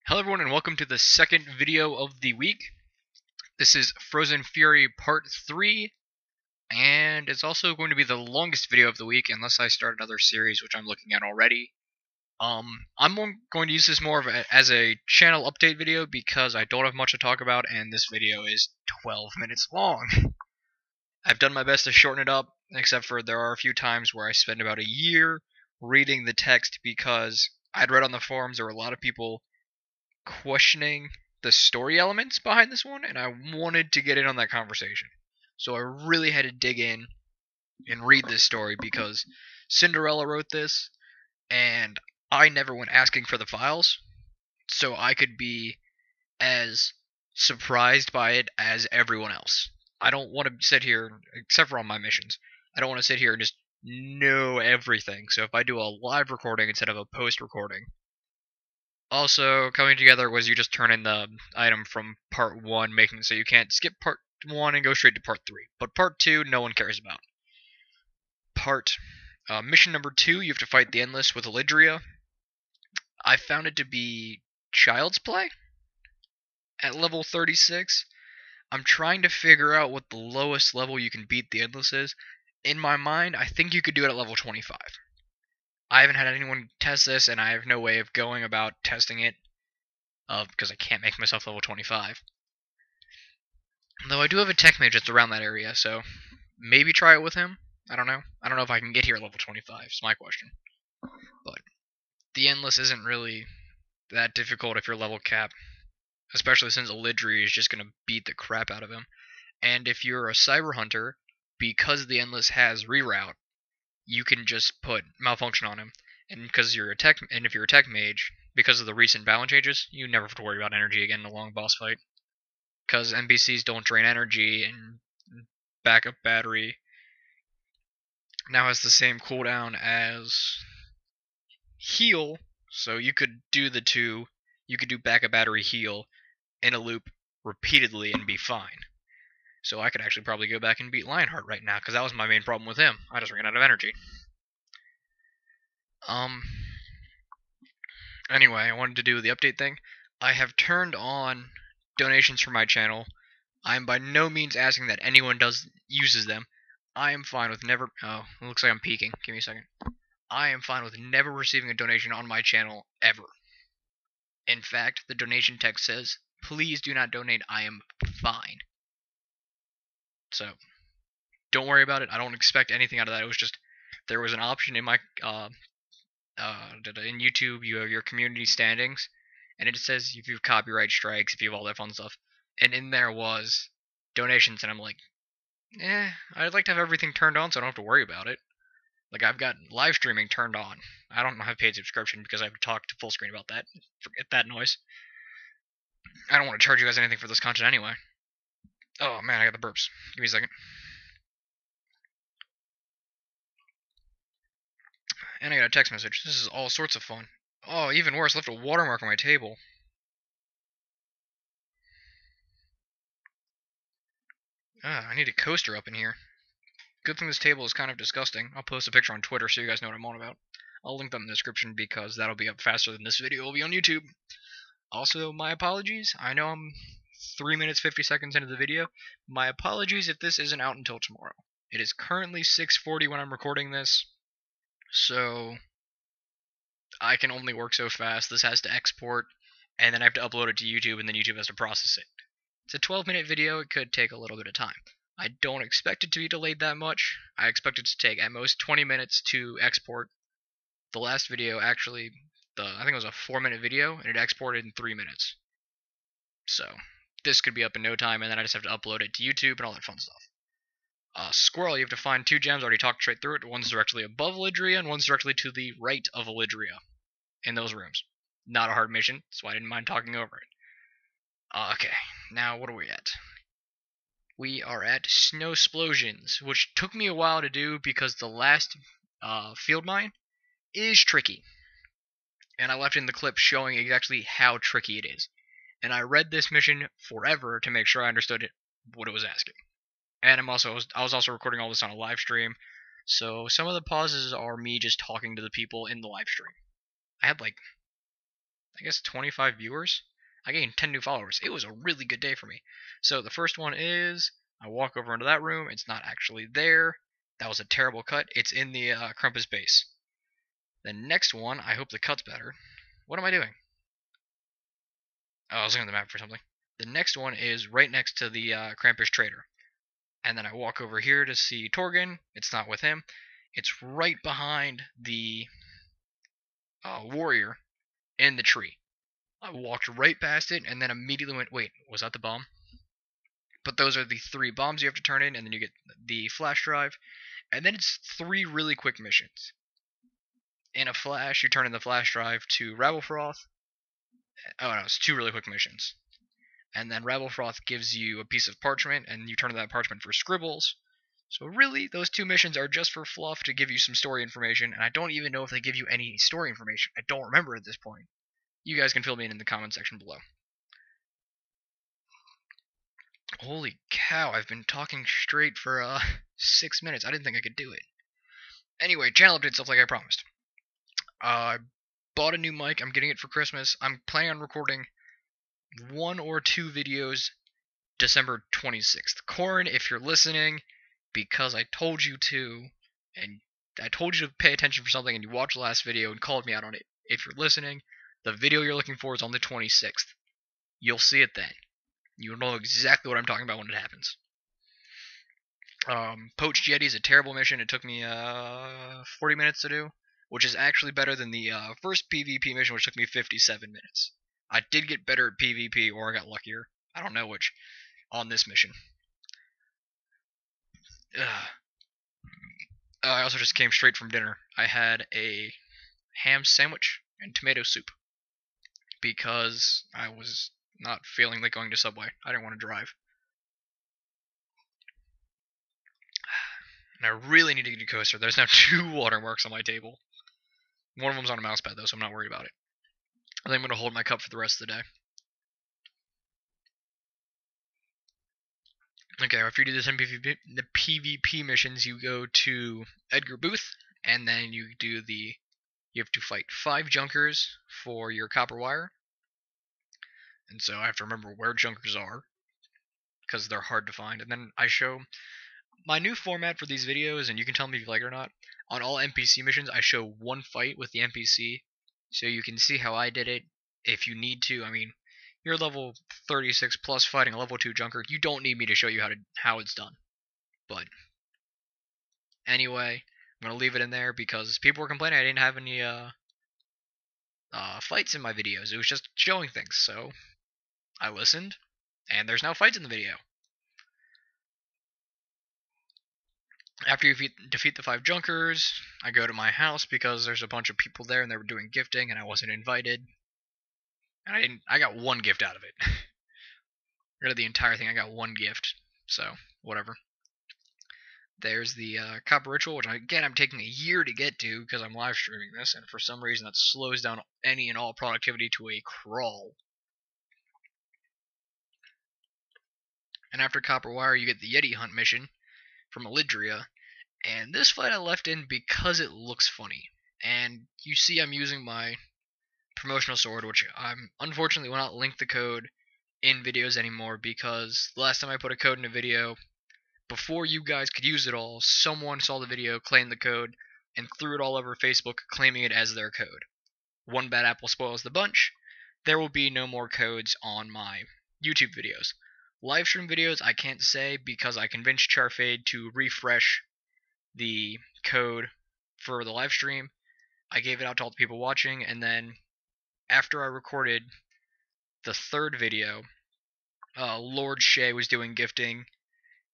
Hello everyone and welcome to the second video of the week. This is Frozen Fury Part 3, and it's also going to be the longest video of the week unless I start another series, which I'm looking at already. I'm going to use this more as a channel update video because I don't have much to talk about, and this video is 12 minutes long. I've done my best to shorten it up, except for there are a few times where I spend about a year reading the text because I'd read on the forums there were a lot of people questioning the story elements behind this one, and I wanted to get in on that conversation. So I really had to dig in and read this story because Cinderella wrote this, and I never went asking for the files, so I could be as surprised by it as everyone else. I don't want to sit here, except for on my missions, I don't want to sit here and just know everything. So if I do a live recording instead of a post recording, also, coming together was you just turn in the item from part 1, making it so you can't skip part 1 and go straight to part 3. But part 2, no one cares about. Mission number 2, you have to fight the Endless with Elydria. I found it to be child's play at level 36. I'm trying to figure out what the lowest level you can beat the Endless is. In my mind, I think you could do it at level 25. I haven't had anyone test this, and I have no way of going about testing it, because I can't make myself level 25. Though I do have a tech mage that's around that area, so maybe try it with him. I don't know. I don't know if I can get here at level 25, is my question. But the Endless isn't really that difficult if you're level cap, especially since Elydria is just going to beat the crap out of him. And if you're a Cyber Hunter, because the Endless has reroute, you can just put Malfunction on him, and because you're a tech, and if you're a tech mage, because of the recent balance changes, you never have to worry about energy again in a long boss fight. Because NPCs don't drain energy, and backup battery now has the same cooldown as heal, so you could do the two. You could do backup battery heal in a loop repeatedly and be fine. So I could actually probably go back and beat Lionheart right now, because that was my main problem with him. I just ran out of energy. Anyway, I wanted to do the update thing. I have turned on donations for my channel. I am by no means asking that anyone uses them. I am fine with never... Oh, it looks like I'm peeking. Give me a second. I am fine with never receiving a donation on my channel, ever. In fact, the donation text says, please do not donate, I am fine. So, don't worry about it. I don't expect anything out of that. It was just, there was an option in my, in YouTube, you have your community standings, and it says if you have copyright strikes, if you have all that fun stuff, and in there was donations, and I'm like, I'd like to have everything turned on so I don't have to worry about it. Like, I've got live streaming turned on. I don't have paid subscription because I have to talk to full screen about that. Forget that noise. I don't want to charge you guys anything for this content anyway. Oh man, I got the burps. Give me a second. And I got a text message. This is all sorts of fun. Oh, even worse, I left a watermark on my table. I need a coaster up in here. Good thing this table is kind of disgusting. I'll post a picture on Twitter so you guys know what I'm on about. I'll link them in the description because that'll be up faster than this video will be on YouTube. Also, my apologies. I know I'm 3 minutes 50 seconds into the video. My apologies if this isn't out until tomorrow. It is currently 6:40 when I'm recording this, so I can only work so fast. This has to export, and then I have to upload it to YouTube, and then YouTube has to process it. It's a 12-minute video. It could take a little bit of time. I don't expect it to be delayed that much. I expect it to take at most 20 minutes to export. The last video, actually, I think it was a 4-minute video, and it exported in 3 minutes. So, this could be up in no time, and then I just have to upload it to YouTube and all that fun stuff. Squirrel, you have to find 2 gems. I already talked straight through it. One's directly above Elydria, and one's directly to the right of Elydria. In those rooms. Not a hard mission, so I didn't mind talking over it. Okay, now what are we at? We are at Snowsplosions, which took me a while to do because the last field mine is tricky. And I left in the clip showing exactly how tricky it is. And I read this mission forever to make sure I understood what it was asking. And I was also recording all this on a live stream, so some of the pauses are me just talking to the people in the live stream. I had like I guess 25 viewers. I gained 10 new followers. It was a really good day for me. So the first one is, I walk over into that room. It's not actually there. That was a terrible cut. It's in the Krampus base. The next one, I hope the cut's better. What am I doing? Oh, I was looking at the map for something. The next one is right next to the Krampus trader. And then I walk over here to see Torgen. It's not with him. It's right behind the warrior in the tree. I walked right past it and then immediately went, wait, was that the bomb? But those are the 3 bombs you have to turn in, and then you get the flash drive. And then it's 3 really quick missions. In a flash, you turn in the flash drive to Rabblefroth. Oh no, it's 2 really quick missions. And then Rabblefroth gives you a piece of parchment, and you turn in that parchment for scribbles. So really, those 2 missions are just for fluff to give you some story information, and I don't even know if they give you any story information. I don't remember at this point. You guys can fill me in the comment section below. Holy cow, I've been talking straight for 6 minutes. I didn't think I could do it. Anyway, channel update stuff like I promised. I bought a new mic. I'm getting it for Christmas. I'm planning on recording 1 or 2 videos December 26th. Corin, if you're listening, because I told you to, and I told you to pay attention for something, and you watched the last video and called me out on it. If you're listening, the video you're looking for is on the 26th. You'll see it then. You'll know exactly what I'm talking about when it happens. Poached Yeti is a terrible mission. It took me 40 minutes to do, which is actually better than the first PvP mission, which took me 57 minutes. I did get better at PvP, or I got luckier. I don't know which, on this mission. I also just came straight from dinner. I had a ham sandwich and tomato soup because I was not feeling like going to Subway. I didn't want to drive. And I really need to get a coaster. There's now 2 watermarks on my table. One of them's on a mouse pad though, so I'm not worried about it. I think I'm going to hold my cup for the rest of the day. Okay, after you do the PvP missions, you go to Edgar Booth, and then you have to fight 5 Junkers for your copper wire. And so I have to remember where Junkers are, because they're hard to find. And then I show my new format for these videos, and you can tell me if you like it or not. On all NPC missions, I show 1 fight with the NPC, so you can see how I did it. If you need to, I mean, you're level 36 plus fighting a level 2 Junker. You don't need me to show you how it's done. But anyway, I'm gonna leave it in there because people were complaining I didn't have any fights in my videos. It was just showing things. So I listened, and there's now fights in the video. After you defeat the 5 Junkers, I go to my house because there's a bunch of people there and they were doing gifting and I wasn't invited. And I got 1 gift out of it. Out of the entire thing, I got 1 gift. So, whatever. There's the Copper Ritual, which again I'm taking a year to get to because I'm live streaming this, and for some reason that slows down any and all productivity to a crawl. And after Copper Wire, you get the Yeti Hunt mission from Elidria, and this fight I left in because it looks funny. And you see I'm using my promotional sword, which I'm unfortunately will not link the code in videos anymore because the last time I put a code in a video, before you guys could use it all, someone saw the video, claimed the code, and threw it all over Facebook claiming it as their code. One bad apple spoils the bunch. There will be no more codes on my YouTube videos. Livestream videos I can't say because I convinced Charfade to refresh the code for the live stream. I gave it out to all the people watching, and then after I recorded the 3rd video, Lord Shay was doing gifting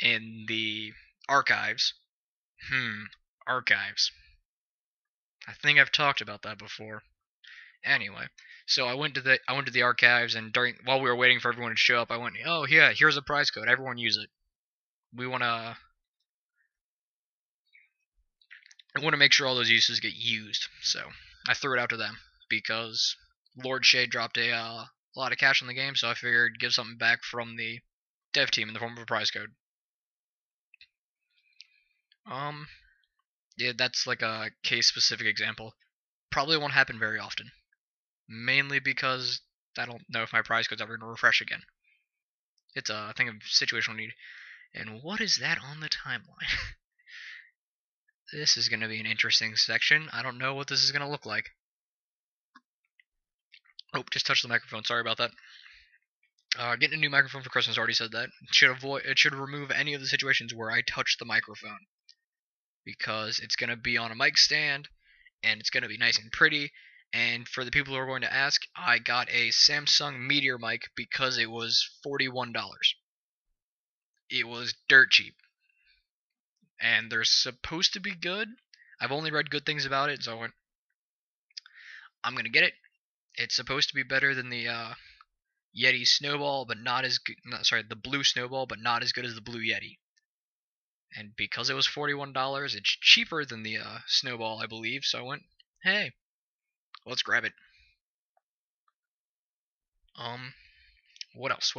in the archives. Archives. I think I've talked about that before. Anyway, so I went to the archives, and while we were waiting for everyone to show up, I went, oh yeah, here's a prize code. Everyone use it. I want to make sure all those uses get used. So I threw it out to them because Lord Shay dropped a lot of cash on the game, so I figured give something back from the dev team in the form of a prize code. Yeah, that's like a case-specific example. Probably won't happen very often. mainly because I don't know if my prize code's ever going to refresh again. It's a thing of situational need. And what is that on the timeline? This is going to be an interesting section. I don't know what this is going to look like. Oh, just touched the microphone. Sorry about that. Getting a new microphone for Christmas. Already said that. It should remove any of the situations where I touch the microphone, because it's going to be on a mic stand, and it's going to be nice and pretty. And for the people who are going to ask, I got a Samsung Meteor mic because it was $41. It was dirt cheap. And they're supposed to be good. I've only read good things about it, so I went, I'm going to get it. It's supposed to be better than the Yeti Snowball, but not as good. The Blue Snowball, but not as good as the Blue Yeti. And because it was $41, it's cheaper than the Snowball, I believe. So I went, hey, let's grab it. What else?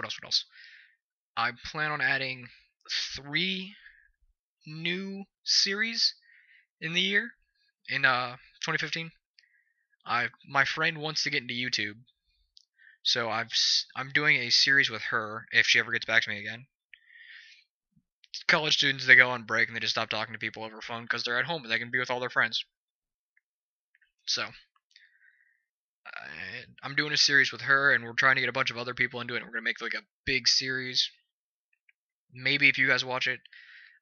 I plan on adding 3 new series in the year, in 2015. My friend wants to get into YouTube, so I'm doing a series with her if she ever gets back to me again. College students, they go on break and they just stop talking to people over phone because they're at home and they can be with all their friends. So I'm doing a series with her, and we're trying to get a bunch of other people into it. And we're gonna make like a big series. Maybe if you guys watch it.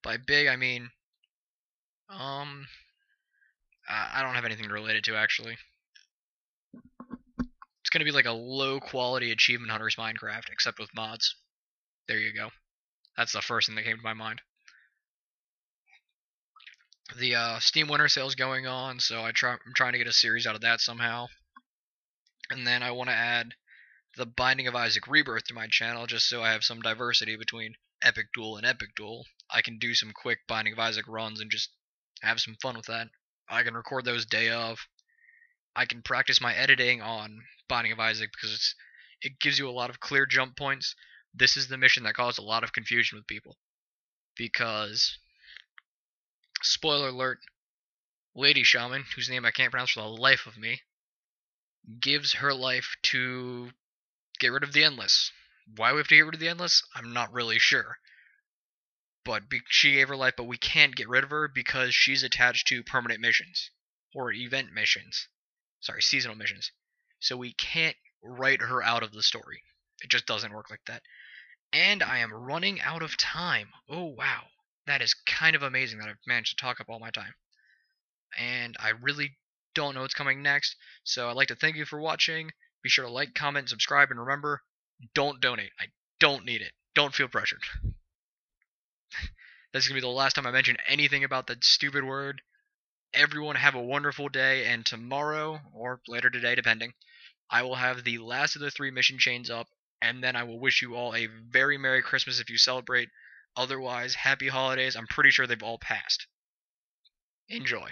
By big, I mean, I don't have anything to relate it to actually. It's gonna be like a low quality Achievement Hunters Minecraft, except with mods. There you go. That's the first thing that came to my mind. The Steam Winter Sale's going on, so I'm trying to get a series out of that somehow. And then I want to add the Binding of Isaac Rebirth to my channel, just so I have some diversity between EpicDuel and EpicDuel. I can do some quick Binding of Isaac runs and just have some fun with that. I can record those day of. I can practice my editing on Binding of Isaac because it gives you a lot of clear jump points. This is the mission that caused a lot of confusion with people, because, spoiler alert, Lady Shaman, whose name I can't pronounce for the life of me, gives her life to get rid of the Endless. Why we have to get rid of the Endless, I'm not really sure. But she gave her life, but we can't get rid of her because she's attached to permanent missions. Or event missions. Sorry, seasonal missions. So we can't write her out of the story. It just doesn't work like that. And I am running out of time. Oh, wow. That is kind of amazing that I've managed to talk up all my time. And I really don't know what's coming next, so I'd like to thank you for watching. Be sure to like, comment, and subscribe, and remember, don't donate. I don't need it. Don't feel pressured. This is going to be the last time I mention anything about that stupid word. Everyone have a wonderful day, and tomorrow, or later today, depending, I will have the last of the 3 mission chains up, and then I will wish you all a very Merry Christmas if you celebrate. Otherwise, Happy Holidays. I'm pretty sure they've all passed. Enjoy.